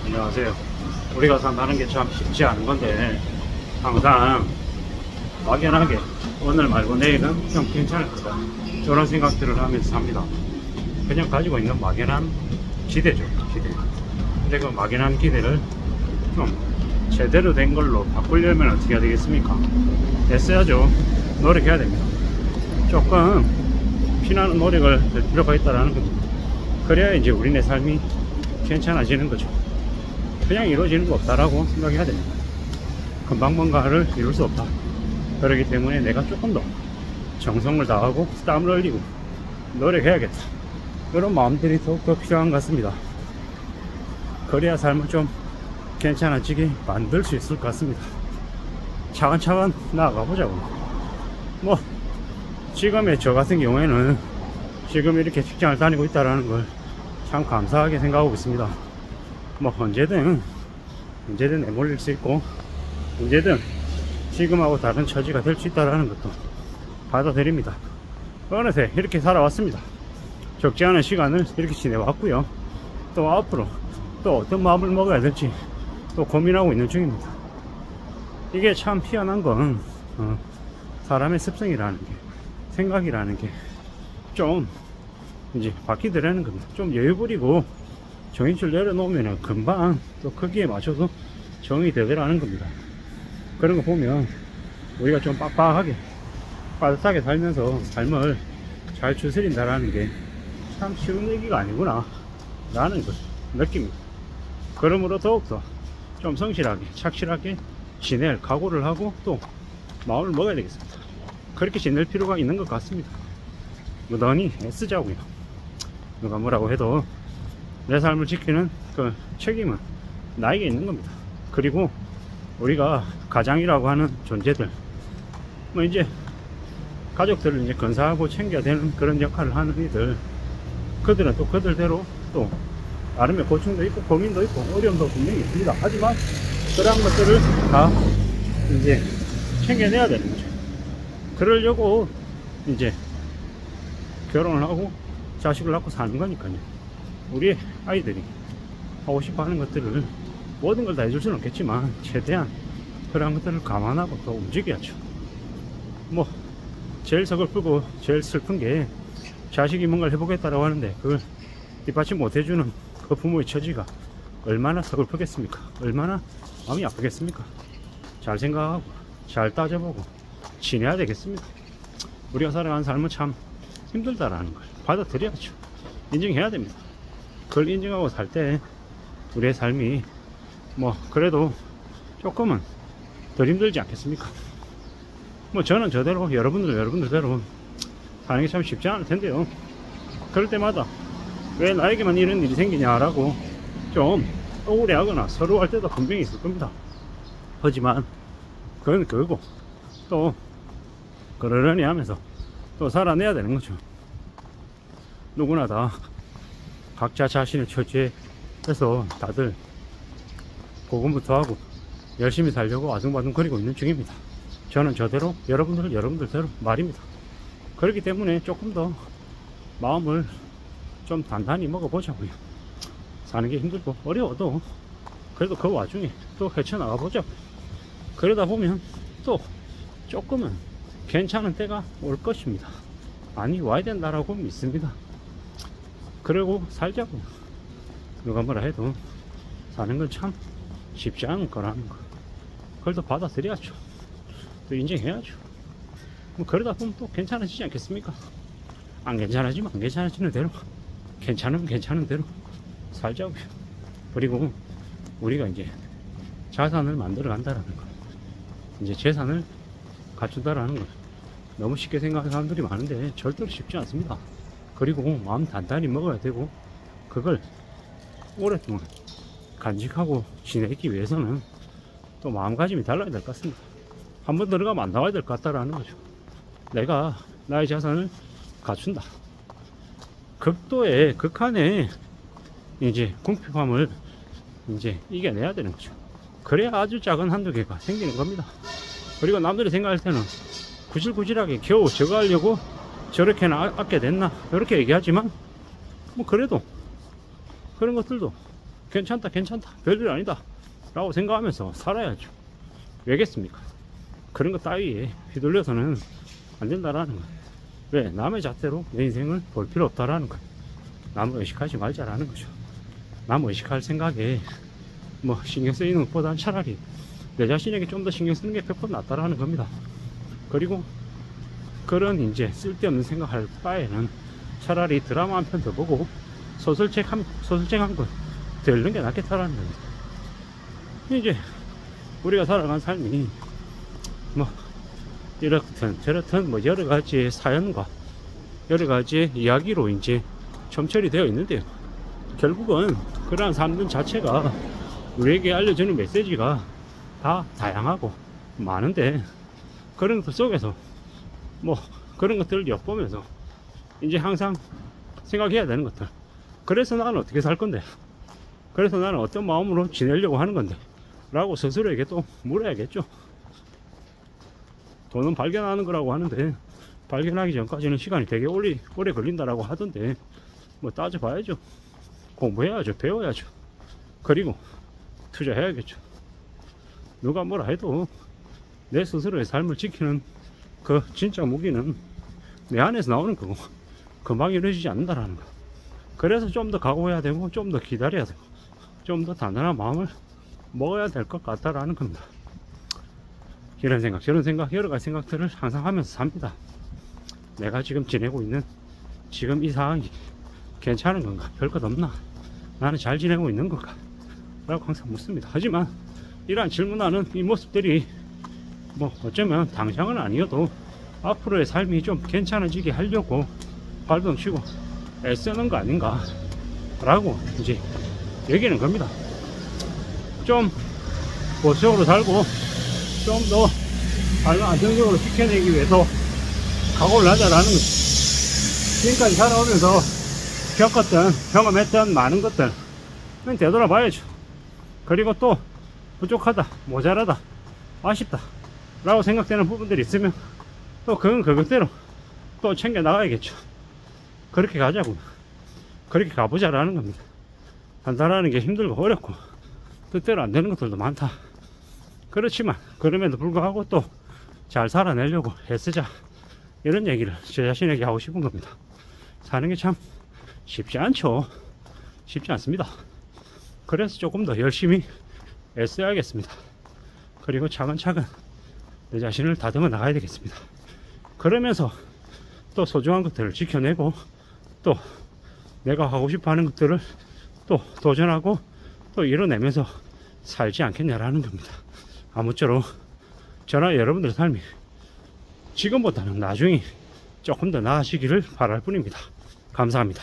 안녕하세요. 우리가 산다는 게 참 쉽지 않은 건데 항상 막연하게 오늘 말고 내일은 좀 괜찮을 거다 저런 생각들을 하면서 삽니다. 그냥 가지고 있는 막연한 기대죠. 기대. 근데 그 막연한 기대를 좀 제대로 된 걸로 바꾸려면 어떻게 해야 되겠습니까? 애써야죠. 노력해야 됩니다. 조금 피나는 노력을 할 필요가 있다는 거죠. 그래야 이제 우리네 삶이 괜찮아지는 거죠. 그냥 이루어지는 거 없다라고 생각해야 됩니다. 금방 뭔가를 이룰 수 없다. 그렇기 때문에 내가 조금 더 정성을 다하고 땀을 흘리고 노력해야겠다. 그런 마음들이 더욱더 필요한 것 같습니다. 그래야 삶을 좀 괜찮아지게 만들 수 있을 것 같습니다. 차근차근 나아가 보자고. 뭐 지금의 저 같은 경우에는 지금 이렇게 직장을 다니고 있다는 걸 참 감사하게 생각하고 있습니다. 뭐 언제든 내몰릴 수 있고 언제든 지금하고 다른 처지가 될 수 있다는 것도 받아들입니다. 어느새 이렇게 살아왔습니다. 적지 않은 시간을 이렇게 지내왔고요. 또 앞으로 또 어떤 마음을 먹어야 될지 또 고민하고 있는 중입니다. 이게 참 희한한 건 사람의 습성이라는 게, 생각이라는 게 좀 이제 바뀌더라는 겁니다. 좀 여유 부리고 정의줄 내려놓으면 금방 또 거기에 맞춰서 정이 되더라는 겁니다. 그런 거 보면 우리가 좀 빡빡하게 빠듯하게 살면서 삶을 잘 추스린다라는 게 참 쉬운 얘기가 아니구나 라는 걸 느낍니다. 그러므로 더욱더 좀 성실하게 착실하게 지낼 각오를 하고 또 마음을 먹어야 되겠습니다. 그렇게 지낼 필요가 있는 것 같습니다. 무던히 애쓰자고요. 누가 뭐라고 해도 내 삶을 지키는 그 책임은 나에게 있는 겁니다. 그리고 우리가 가장이라고 하는 존재들, 뭐 이제 가족들을 이제 건사하고 챙겨야 되는 그런 역할을 하는 이들, 그들은 또 그들대로 또 나름의 고충도 있고 고민도 있고 어려움도 분명히 있습니다. 하지만 그러한 것들을 다 이제 챙겨내야 되는 거죠. 그러려고 이제 결혼을 하고 자식을 낳고 사는 거니까요. 우리 아이들이 하고 싶어 하는 것들을 모든 걸 다 해줄 수는 없겠지만 최대한 그런 것들을 감안하고 또 움직여야죠. 뭐 제일 서글프고 제일 슬픈 게 자식이 뭔가를 해보겠다라고 하는데 그걸 뒷받침 못 해주는 그 부모의 처지가 얼마나 서글프겠습니까? 얼마나 마음이 아프겠습니까? 잘 생각하고 잘 따져보고 지내야 되겠습니다. 우리가 살아가는 삶은 참 힘들다라는 걸 받아들여야죠. 인정해야 됩니다. 그걸 인정하고 살 때 우리의 삶이 뭐 그래도 조금은 덜 힘들지 않겠습니까? 뭐 저는 저대로 여러분들대로 사는 게 참 쉽지 않을 텐데요. 그럴 때마다 왜 나에게만 이런 일이 생기냐라고 좀 억울해하거나 서러워할 때도 분명히 있을 겁니다. 하지만 그건 그거고 또 그러려니 하면서 또 살아내야 되는 거죠. 누구나 다 각자 자신의 처지에서 다들 고군분투하고 열심히 살려고 아둥바둥거리고 있는 중입니다. 저는 저대로 여러분들대로 말입니다. 그렇기 때문에 조금 더 마음을 좀 단단히 먹어보자고요. 사는 게 힘들고 어려워도 그래도 그 와중에 또 헤쳐나가 보자고요. 그러다 보면 또 조금은 괜찮은 때가 올 것입니다. 많이 와야 된다라고 믿습니다. 그리고 살자고요. 누가 뭐라 해도 사는 건 참 쉽지 않은 거라는 거, 그걸 또 받아들여야죠. 또 인정해야죠. 뭐 그러다 보면 또 괜찮아지지 않겠습니까? 안 괜찮아지면 안 괜찮아지는 대로, 괜찮으면 괜찮은 대로 살자고요. 그리고 우리가 이제 자산을 만들어 간다라는 거, 이제 재산을 갖춘다라는 거 너무 쉽게 생각하는 사람들이 많은데 절대로 쉽지 않습니다. 그리고 마음 단단히 먹어야 되고 그걸 오랫동안 간직하고 지내기 위해서는 또 마음가짐이 달라야 될 것 같습니다. 한번 들어가면 안 나와야 될 것 같다라는 거죠. 내가 나의 자산을 갖춘다. 극도의 극한의 이제 궁핍함을 이제 이겨내야 되는 거죠. 그래야 아주 작은 한두 개가 생기는 겁니다. 그리고 남들이 생각할 때는 구질구질하게 겨우 저거 하려고 저렇게나 아껴 냈나 이렇게 얘기하지만 뭐 그래도 그런 것들도 괜찮다 별일 아니다 라고 생각하면서 살아야죠. 왜겠습니까? 그런 거 따위에 휘둘려서는 안 된다라는 거예요. 왜? 남의 잣대로 내 인생을 볼 필요 없다라는 거예요. 남을 의식하지 말자라는 거죠. 남 의식할 생각에 뭐 신경 쓰이는 것보다는 차라리 내 자신에게 좀 더 신경 쓰는 게 100% 낫다라는 겁니다. 그리고 그런 이제 쓸데없는 생각할 바에는 차라리 드라마 한 편 더 보고 소설책 한 권 더 읽는 게 낫겠다라는 겁니다. 이제 우리가 살아간 삶이 뭐 이렇든 저렇든 뭐 여러 가지 사연과 여러 가지 이야기로 이제 점철이 되어 있는데요. 결국은 그러한 삶 자체가 우리에게 알려주는 메시지가 다 다양하고 많은데, 그런 것들 속에서 뭐 그런 것들을 엿보면서 이제 항상 생각해야 되는 것들, 그래서 나는 어떻게 살 건데, 그래서 나는 어떤 마음으로 지내려고 하는 건데 라고 스스로에게 또 물어야겠죠. 돈은 발견하는 거라고 하는데 발견하기 전까지는 시간이 되게 오래 걸린다라고 하던데, 뭐 따져봐야죠. 공부해야죠. 배워야죠. 그리고 투자해야겠죠. 누가 뭐라 해도 내 스스로의 삶을 지키는 그 진짜 무기는 내 안에서 나오는 거고 금방 이루어지지 않는다라는 거. 그래서 좀 더 각오해야 되고 좀 더 기다려야 되고 좀 더 단단한 마음을 먹어야 될 것 같다라는 겁니다. 이런 생각 저런 생각 여러 가지 생각들을 항상 하면서 삽니다. 내가 지금 지내고 있는 지금 이 상황이 괜찮은 건가? 별것 없나? 나는 잘 지내고 있는 건가? 라고 항상 묻습니다. 하지만 이러한 질문하는 이 모습들이 뭐 어쩌면 당장은 아니어도 앞으로의 삶이 좀 괜찮아지게 하려고 발동치고 애쓰는 거 아닌가 라고 이제 얘기하는 겁니다. 좀 보수적으로 살고 좀 더 삶을 안정적으로 지켜내기 위해서 각오를 하자라는 거죠. 지금까지 살아오면서 겪었던 경험했던 많은 것들 되돌아봐야죠. 그리고 또 부족하다, 모자라다, 아쉽다 라고 생각되는 부분들이 있으면 또 그건 그것대로 또 챙겨 나가야겠죠. 그렇게 가자고, 그렇게 가보자라는 겁니다. 판단하는 게 힘들고 어렵고 뜻대로 안 되는 것들도 많다. 그렇지만 그럼에도 불구하고 또 잘 살아내려고 애쓰자, 이런 얘기를 제 자신에게 하고 싶은 겁니다. 사는 게 참 쉽지 않죠. 쉽지 않습니다. 그래서 조금 더 열심히 애써야겠습니다. 그리고 차근차근 내 자신을 다듬어 나가야 되겠습니다. 그러면서 또 소중한 것들을 지켜내고 또 내가 하고 싶어 하는 것들을 또 도전하고 또 이뤄내면서 살지 않겠냐라는 겁니다. 아무쪼록 저나 여러분들의 삶이 지금보다는 나중에 조금 더 나아지기를 바랄 뿐입니다. 감사합니다.